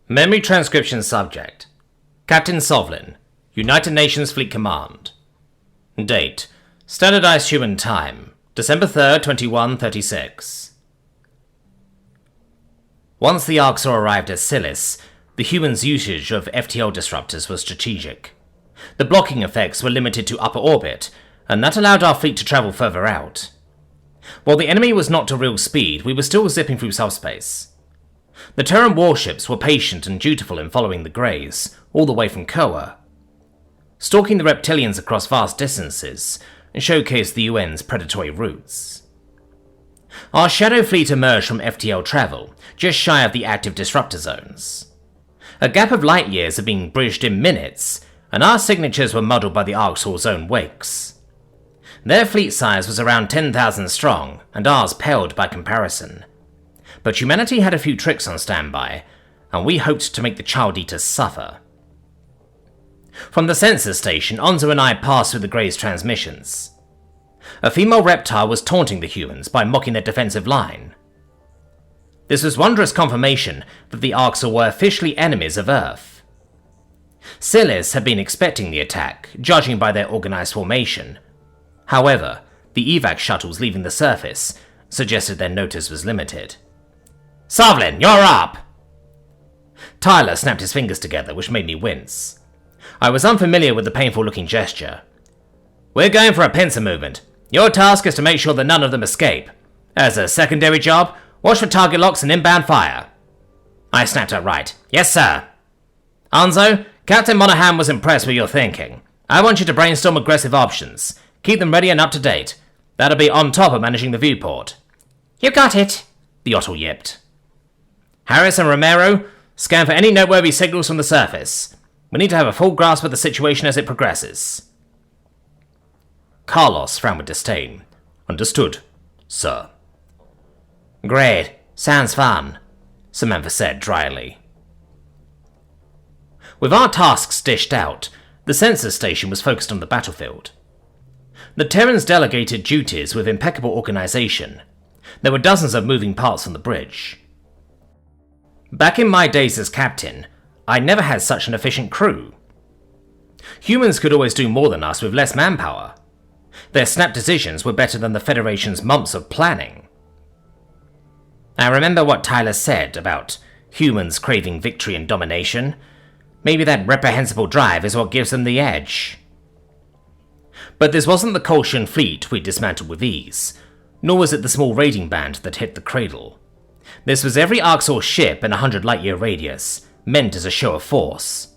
Memory transcription subject. Captain Sovlin, United Nations Fleet Command. Date. Standardized Human Time. December 3rd, 2136. Once the Arxor arrived at Silis, the humans' usage of FTL disruptors was strategic. The blocking effects were limited to upper orbit, and that allowed our fleet to travel further out. While the enemy was not to real speed, we were still zipping through subspace. The Terran warships were patient and dutiful in following the Greys, all the way from Koa. Stalking the reptilians across vast distances showcased the UN's predatory routes. Our shadow fleet emerged from FTL travel, just shy of the active disruptor zones. A gap of light years had been bridged in minutes, and our signatures were muddled by the Arxor's own wakes. Their fleet size was around 10,000 strong, and ours paled by comparison. But humanity had a few tricks on standby, and we hoped to make the Child Eaters suffer. From the sensor station, Onzo and I passed through the Grey's transmissions. A female reptile was taunting the humans by mocking their defensive line. This was wondrous confirmation that the Arxor were officially enemies of Earth. Silis had been expecting the attack, judging by their organized formation. However, the evac shuttles leaving the surface suggested their notice was limited. "Sovlin, you're up!" Tyler snapped his fingers together, which made me wince. I was unfamiliar with the painful-looking gesture. "We're going for a pincer movement. Your task is to make sure that none of them escape. As a secondary job, watch for target locks and inbound fire." I snapped outright. "Yes, sir." "Onzo, Captain Monahan was impressed with your thinking. I want you to brainstorm aggressive options. Keep them ready and up to date. That'll be on top of managing the viewport." "You got it," the Otter yipped. "Harris and Romero, scan for any noteworthy signals from the surface. We need to have a full grasp of the situation as it progresses." Carlos frowned with disdain. "Understood, sir." "Great. Sounds fun," Samantha said dryly. With our tasks dished out, the sensor station was focused on the battlefield. The Terrans delegated duties with impeccable organization. There were dozens of moving parts on the bridge. Back in my days as captain, I never had such an efficient crew. Humans could always do more than us with less manpower. Their snap decisions were better than the Federation's months of planning. I remember what Tyler said about humans craving victory and domination. Maybe that reprehensible drive is what gives them the edge. But this wasn't the Kolshian fleet we dismantled with ease, nor was it the small raiding band that hit the cradle. This was every Arxor ship in a 100 light-year radius, meant as a show of force.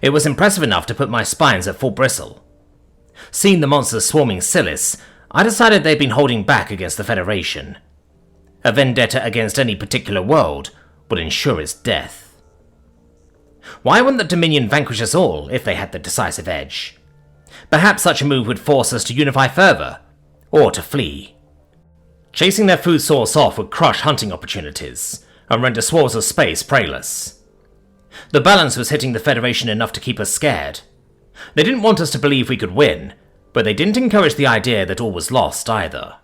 It was impressive enough to put my spines at full bristle. Seeing the monsters swarming Silis, I decided they'd been holding back against the Federation. A vendetta against any particular world would ensure its death. Why wouldn't the Dominion vanquish us all if they had the decisive edge? Perhaps such a move would force us to unify further, or to flee. Chasing their food source off would crush hunting opportunities, and render swaths of space prey-less. The balance was hitting the Federation enough to keep us scared. They didn't want us to believe we could win, but they didn't encourage the idea that all was lost either.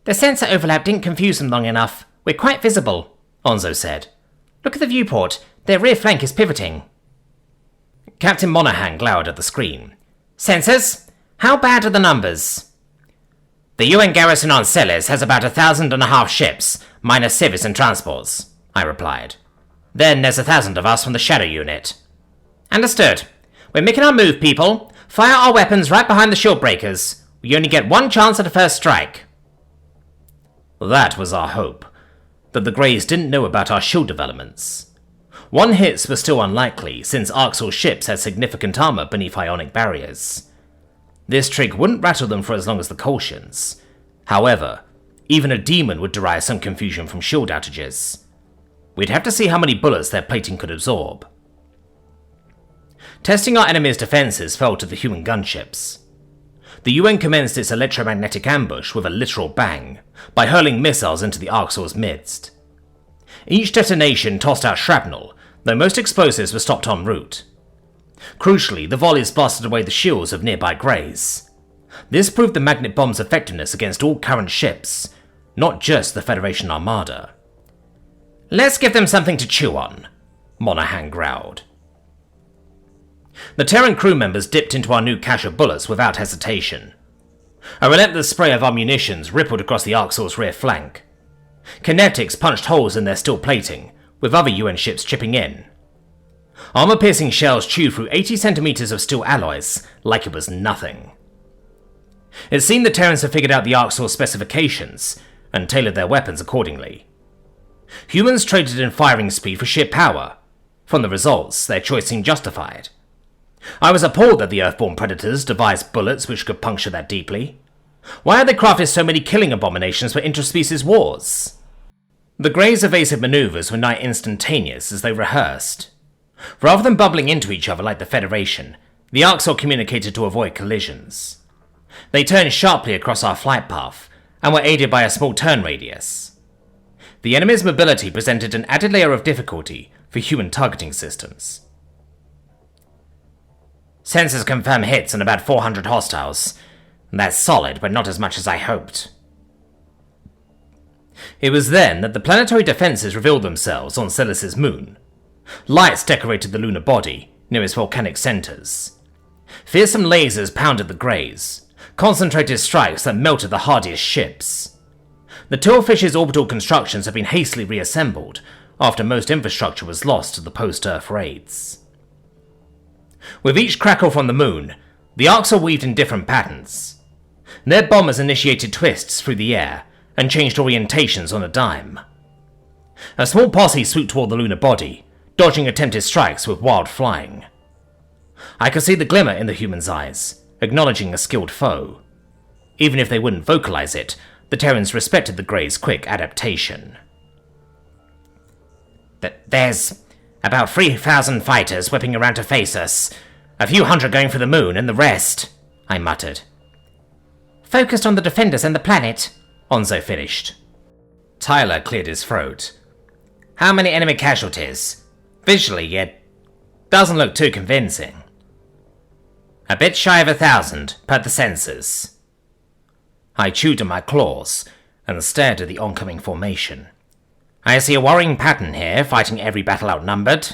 "The sensor overlap didn't confuse them long enough. We're quite visible," Onzo said. "Look at the viewport. Their rear flank is pivoting." Captain Monahan glowered at the screen. "Sensors? How bad are the numbers?" "The UN garrison on Silis has about 1,500 ships, minus civvies and transports," I replied. "Then there's 1,000 of us from the Shadow Unit." "Understood. We're making our move, people. Fire our weapons right behind the shield breakers. We only get one chance at a first strike." That was our hope, that the Greys didn't know about our shield developments. One hits was still unlikely, since Arxor ships had significant armor beneath ionic barriers. This trick wouldn't rattle them for as long as the Kolshians. However, even a demon would derive some confusion from shield outages. We'd have to see how many bullets their plating could absorb. Testing our enemy's defenses fell to the human gunships. The UN commenced its electromagnetic ambush with a literal bang, by hurling missiles into the Arxor's midst. Each detonation tossed out shrapnel, though most explosives were stopped en route. Crucially, the volleys blasted away the shields of nearby Greys. This proved the magnet bomb's effectiveness against all current ships, not just the Federation Armada. Let's give them something to chew on, Monaghan growled. The Terran crew members dipped into our new cache of bullets without hesitation. A relentless spray of our munitions rippled across the Arxor's rear flank. Kinetics punched holes in their steel plating, with other UN ships chipping in. Armor-piercing shells chewed through 80 centimeters of steel alloys like it was nothing. It seemed the Terrans had figured out the Arxor's specifications and tailored their weapons accordingly. Humans traded in firing speed for sheer power. From the results, their choice seemed justified. I was appalled that the Earthborn predators devised bullets which could puncture that deeply. Why had they crafted so many killing abominations for interspecies wars? The Greys' evasive maneuvers were nigh instantaneous as they rehearsed. Rather than bubbling into each other like the Federation, the Arxor communicated to avoid collisions. They turned sharply across our flight path, and were aided by a small turn radius. The enemy's mobility presented an added layer of difficulty for human targeting systems. Sensors confirm hits on about 400 hostiles. That's solid, but not as much as I hoped. It was then that the planetary defenses revealed themselves on Celis's moon. Lights decorated the lunar body, near its volcanic centers. Fearsome lasers pounded the Greys, concentrated strikes that melted the hardiest ships. The Tillfish's orbital constructions had been hastily reassembled after most infrastructure was lost to the post-Earth raids. With each crackle from the moon, the Arxor weaved in different patterns. Their bombers initiated twists through the air and changed orientations on a dime. A small posse swooped toward the lunar body, dodging attempted strikes with wild flying. I could see the glimmer in the humans' eyes, acknowledging a skilled foe. Even if they wouldn't vocalize it, the Terrans respected the Greys' quick adaptation. There's about 3,000 fighters whipping around to face us. A few hundred going for the moon, and the rest, I muttered. Focused on the defenders and the planet, Onzo finished. Tyler cleared his throat. How many enemy casualties? Visually, it doesn't look too convincing. A bit shy of 1,000, per the sensors. I chewed on my claws and stared at the oncoming formation. I see a worrying pattern here, fighting every battle outnumbered.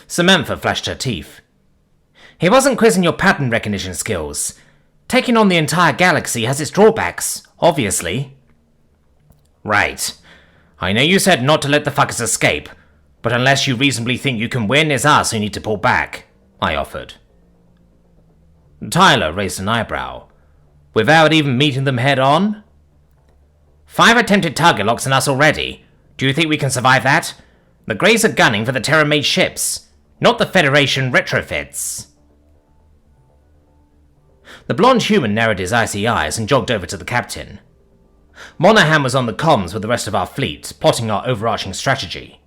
Samantha flashed her teeth. He wasn't quizzing your pattern recognition skills. Taking on the entire galaxy has its drawbacks, obviously. Right. I know you said not to let the fuckers escape, but unless you reasonably think you can win, it's us who need to pull back, I offered. Tyler raised an eyebrow. Without even meeting them head-on? 5 attempted target locks on us already. Do you think we can survive that? The Greys are gunning for the Terran-made ships, not the Federation retrofits. The blonde human narrowed his icy eyes and jogged over to the captain. Monaghan was on the comms with the rest of our fleet, plotting our overarching strategy.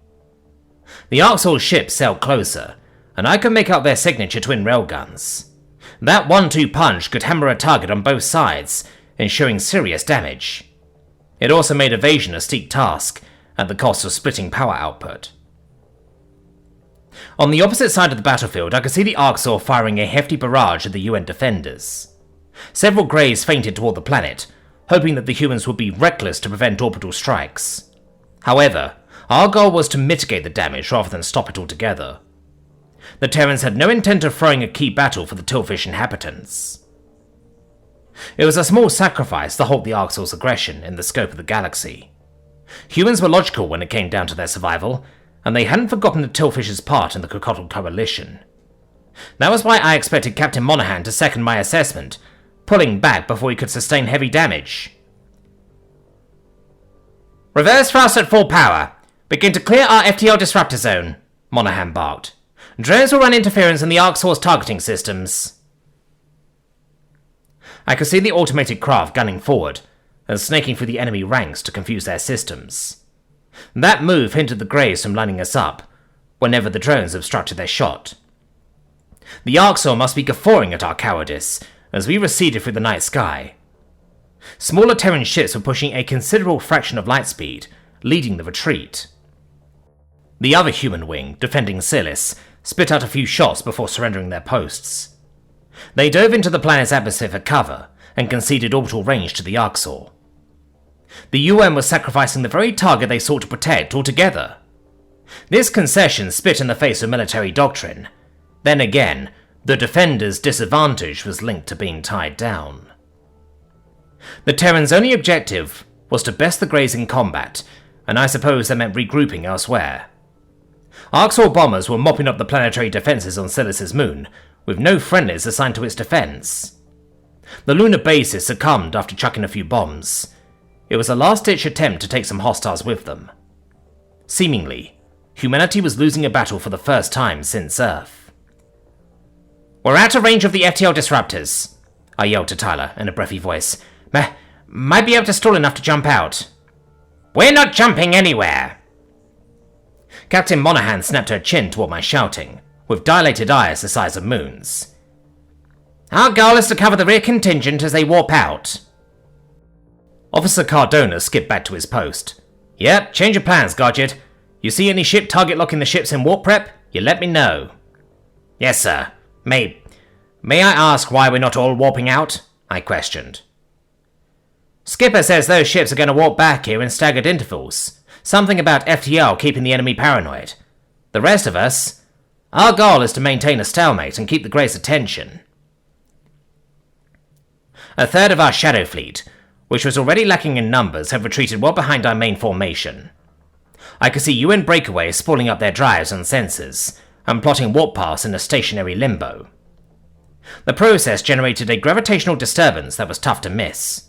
The Arxor's ships sailed closer, and I could make out their signature twin railguns. That 1-2 punch could hammer a target on both sides, ensuring serious damage. It also made evasion a steep task, at the cost of splitting power output. On the opposite side of the battlefield, I could see the Arxor firing a hefty barrage at the UN defenders. Several Greys feinted toward the planet, hoping that the humans would be reckless to prevent orbital strikes. However, our goal was to mitigate the damage rather than stop it altogether. The Terrans had no intent of throwing a key battle for the Tillfish inhabitants. It was a small sacrifice to halt the Arxor's aggression in the scope of the galaxy. Humans were logical when it came down to their survival, and they hadn't forgotten the Tillfish's part in the Cockatoo Coalition. That was why I expected Captain Monaghan to second my assessment, pulling back before he could sustain heavy damage. Reverse thrust at full power. Begin to clear our FTL disruptor zone, Monaghan barked. Drones will run interference in the Arxor's targeting systems. I could see the automated craft gunning forward, and snaking through the enemy ranks to confuse their systems. That move hindered the Greys from lining us up, whenever the drones obstructed their shot. The Arxor must be guffawing at our cowardice, as we receded through the night sky. Smaller Terran ships were pushing a considerable fraction of light speed, leading the retreat. The other human wing, defending Celis, spit out a few shots before surrendering their posts. They dove into the planet's atmosphere for cover, and conceded orbital range to the Arxor. The UN was sacrificing the very target they sought to protect altogether. This concession spit in the face of military doctrine. Then again, the defenders' disadvantage was linked to being tied down. The Terrans' only objective was to best the Greys in combat, and I suppose that meant regrouping elsewhere. Arxor bombers were mopping up the planetary defences on Silas's moon, with no friendlies assigned to its defence. The lunar bases succumbed after chucking a few bombs. It was a last-ditch attempt to take some hostiles with them. Seemingly, humanity was losing a battle for the first time since Earth. "We're out of range of the FTL disruptors," I yelled to Tyler in a breathy voice. Might be able to stall enough to jump out." "We're not jumping anywhere!" Captain Monahan snapped her chin toward my shouting, with dilated eyes the size of moons. "Our goal is to cover the rear contingent as they warp out." Officer Cardona skipped back to his post. "Yep, change of plans, Godget. You see any ship target locking the ships in warp prep? You let me know." "Yes, sir. May I ask why we're not all warping out?" I questioned. "Skipper says those ships are going to warp back here in staggered intervals. Something about FTL keeping the enemy paranoid. The rest of us, our goal is to maintain a stalemate and keep the Greys' attention." A third of our Shadow Fleet, which was already lacking in numbers, have retreated well behind our main formation. I could see UN breakaways spooling up their drives and sensors, and plotting warp paths in a stationary limbo. The process generated a gravitational disturbance that was tough to miss.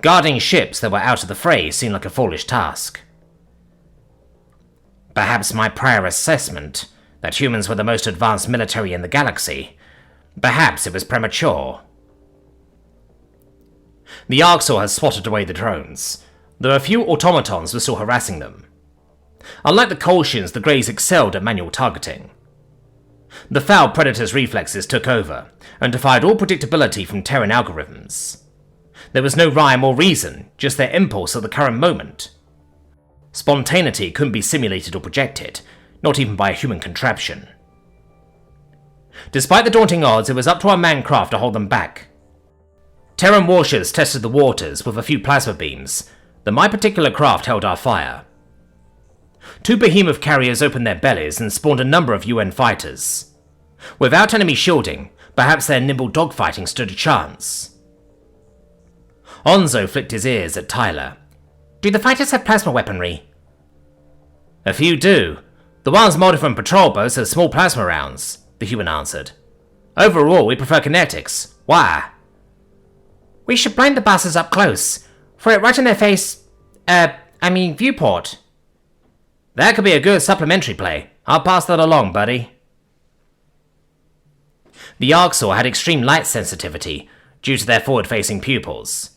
Guarding ships that were out of the fray seemed like a foolish task. Perhaps my prior assessment, that humans were the most advanced military in the galaxy, perhaps it was premature. The Arxor had swatted away the drones, though a few automatons were still harassing them. Unlike the Kolshians, the Greys excelled at manual targeting. The foul predator's reflexes took over, and defied all predictability from Terran algorithms. There was no rhyme or reason, just their impulse at the current moment. Spontaneity couldn't be simulated or projected, not even by a human contraption. Despite the daunting odds, it was up to our manned craft to hold them back. Terran warships tested the waters with a few plasma beams, though my particular craft held our fire. Two behemoth carriers opened their bellies and spawned a number of UN fighters. Without enemy shielding, perhaps their nimble dogfighting stood a chance. Onzo flicked his ears at Tyler. "Do the fighters have plasma weaponry?" "A few do. The ones molded from patrol boats have small plasma rounds," the human answered. "Overall, we prefer kinetics. Why?" "We should blind the bastards up close. Throw it right in their face. Viewport." "That could be a good supplementary play. I'll pass that along, buddy." The Arxor had extreme light sensitivity due to their forward-facing pupils.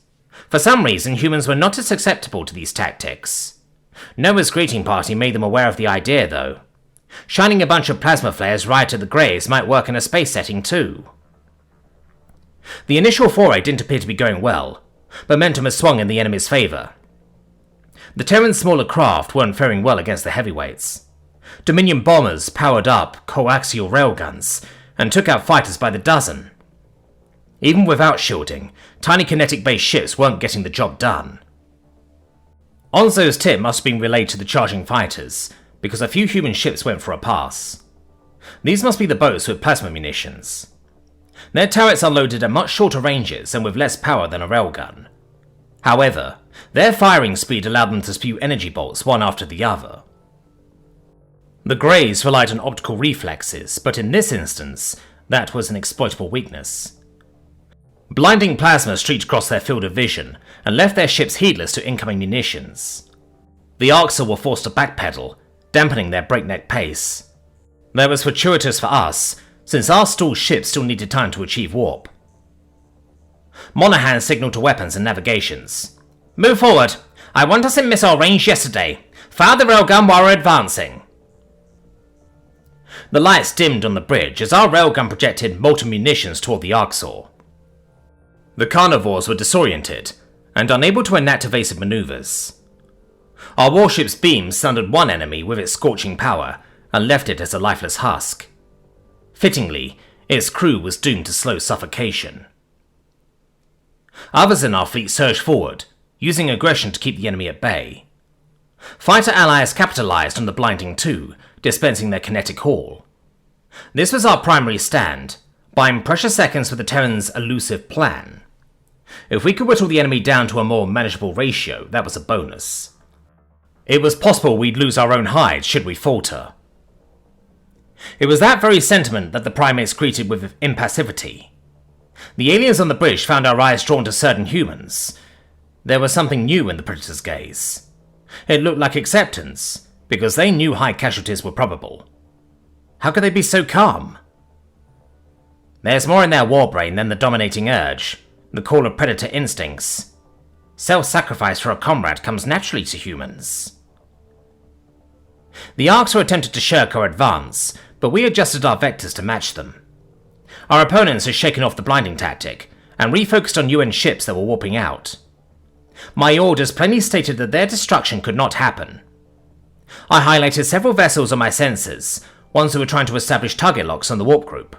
For some reason, humans were not as susceptible to these tactics. Noah's greeting party made them aware of the idea, though. Shining a bunch of plasma flares right at the Greys might work in a space setting, too. The initial foray didn't appear to be going well. Momentum had swung in the enemy's favour. The Terran's smaller craft weren't faring well against the heavyweights. Dominion bombers powered up coaxial railguns and took out fighters by the dozen. Even without shielding, tiny kinetic-based ships weren't getting the job done. Onzo's tip must have been relayed to the charging fighters, because a few human ships went for a pass. These must be the boats with plasma munitions. Their turrets are loaded at much shorter ranges and with less power than a railgun. However, their firing speed allowed them to spew energy bolts one after the other. The Greys relied on optical reflexes, but in this instance, that was an exploitable weakness. Blinding plasma streaked across their field of vision and left their ships heedless to incoming munitions. The Arxor were forced to backpedal, dampening their breakneck pace. That was fortuitous for us, since our stalled ships still needed time to achieve warp. Monahan signaled to weapons and navigations. "Move forward! I want us in missile range yesterday. Fire the railgun while we're advancing." The lights dimmed on the bridge as our railgun projected molten munitions toward the Arxor. The carnivores were disoriented and unable to enact evasive maneuvers. Our warship's beams sundered one enemy with its scorching power and left it as a lifeless husk. Fittingly, its crew was doomed to slow suffocation. Others in our fleet surged forward, using aggression to keep the enemy at bay. Fighter allies capitalized on the blinding too, dispensing their kinetic haul. This was our primary stand, buying precious seconds for the Terrans' elusive plan. If we could whittle the enemy down to a more manageable ratio, that was a bonus. It was possible we'd lose our own hides should we falter. It was that very sentiment that the primates greeted with impassivity. The aliens on the bridge found our eyes drawn to certain humans. There was something new in the Predator's gaze. It looked like acceptance, because they knew high casualties were probable. How could they be so calm? There's more in their warbrain than the dominating urge, the call of predator instincts. Self-sacrifice for a comrade comes naturally to humans. The Arcs were attempted to shirk our advance, but we adjusted our vectors to match them. Our opponents had shaken off the blinding tactic, and refocused on UN ships that were warping out. My orders plainly stated that their destruction could not happen. I highlighted several vessels on my sensors, ones who were trying to establish target locks on the warp group.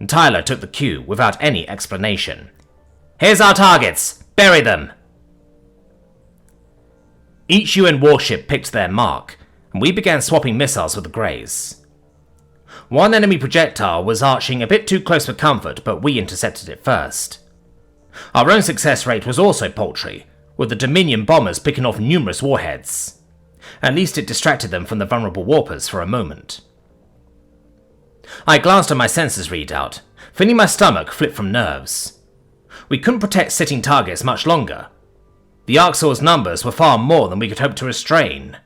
Tyler took the cue without any explanation. "Here's our targets! Bury them!" Each UN warship picked their mark, and we began swapping missiles with the Greys. One enemy projectile was arching a bit too close for comfort, but we intercepted it first. Our own success rate was also paltry, with the Dominion bombers picking off numerous warheads. At least it distracted them from the vulnerable warpers for a moment. I glanced at my sensors readout, feeling my stomach flip from nerves. We couldn't protect sitting targets much longer. The Arxor's numbers were far more than we could hope to restrain.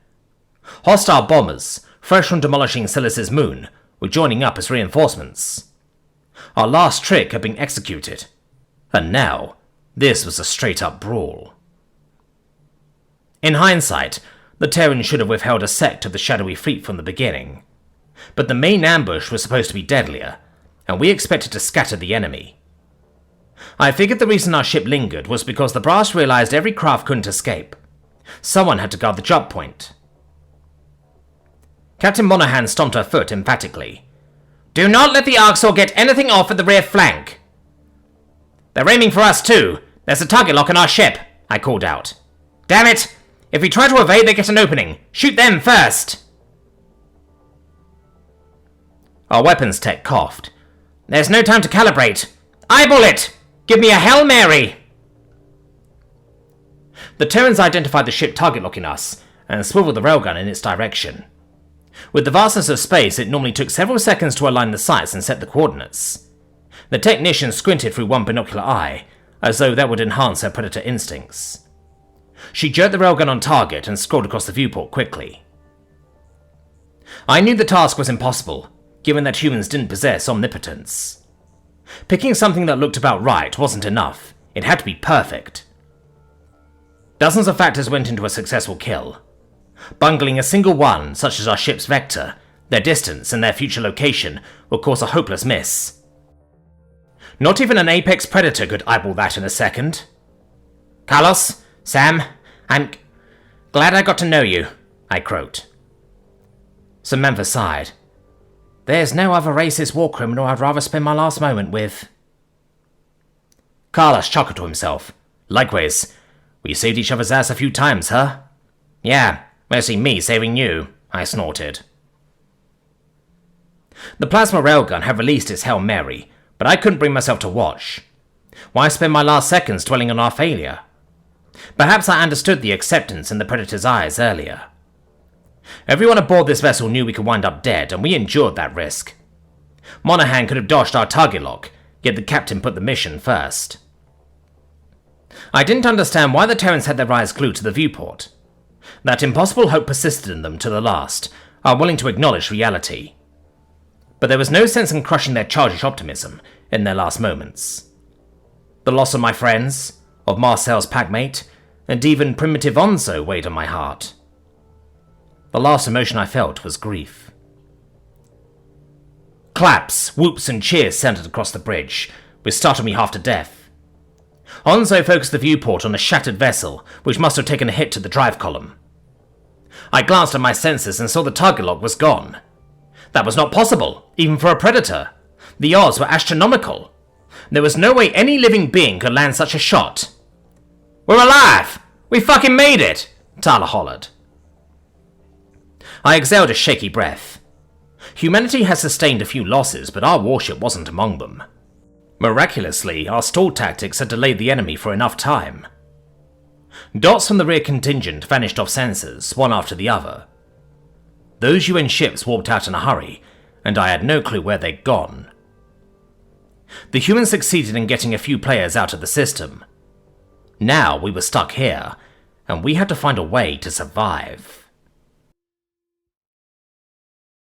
Hostile bombers, fresh from demolishing Silas's moon, were joining up as reinforcements. Our last trick had been executed, and now this was a straight-up brawl. In hindsight, the Terrans should have withheld a sect of the shadowy fleet from the beginning, but the main ambush was supposed to be deadlier, and we expected to scatter the enemy. I figured the reason our ship lingered was because the brass realized every craft couldn't escape. Someone had to guard the drop point. Captain Monahan stomped her foot emphatically. "Do not let the Arxor get anything off at the rear flank!" "They're aiming for us too! There's a target lock on our ship!" I called out. "Damn it! If we try to evade, they get an opening! Shoot them first!" Our weapons tech coughed. "There's no time to calibrate! Eyeball it! Give me a Hail Mary!" The Terrans identified the ship target locking us, and swiveled the railgun in its direction. With the vastness of space, it normally took several seconds to align the sights and set the coordinates. The technician squinted through one binocular eye, as though that would enhance her predator instincts. She jerked the railgun on target and scrolled across the viewport quickly. I knew the task was impossible, given that humans didn't possess omnipotence. Picking something that looked about right wasn't enough, it had to be perfect. Dozens of factors went into a successful kill. Bungling a single one, such as our ship's vector, their distance, and their future location, would cause a hopeless miss. Not even an apex predator could eyeball that in a second. "Carlos, Sam, I'm glad I got to know you," I croaked. Samantha sighed. "There's no other racist war criminal I'd rather spend my last moment with." Carlos chuckled to himself. "Likewise. We saved each other's ass a few times, huh?" "Yeah, mostly me saving you," I snorted. The plasma railgun had released its Hail Mary, but I couldn't bring myself to watch. Why spend my last seconds dwelling on our failure? Perhaps I understood the acceptance in the Predator's eyes earlier. Everyone aboard this vessel knew we could wind up dead, and we endured that risk. Monahan could have dodged our target lock, yet the captain put the mission first. I didn't understand why the Terrans had their eyes glued to the viewport. That impossible hope persisted in them to the last, unwilling to acknowledge reality. But there was no sense in crushing their childish optimism in their last moments. The loss of my friends, of Marcel's packmate, and even primitive Onzo weighed on my heart. The last emotion I felt was grief. Claps, whoops, and cheers sounded across the bridge, which startled me half to death. Onzo focused the viewport on a shattered vessel, which must have taken a hit to the drive column. I glanced at my sensors and saw the target lock was gone. That was not possible, even for a predator. The odds were astronomical. There was no way any living being could land such a shot. We're alive! We fucking made it! Tyler hollered. I exhaled a shaky breath. Humanity has sustained a few losses, but our warship wasn't among them. Miraculously, our stall tactics had delayed the enemy for enough time. Dots from the rear contingent vanished off sensors, one after the other. Those UN ships warped out in a hurry, and I had no clue where they'd gone. The humans succeeded in getting a few players out of the system. Now we were stuck here, and we had to find a way to survive.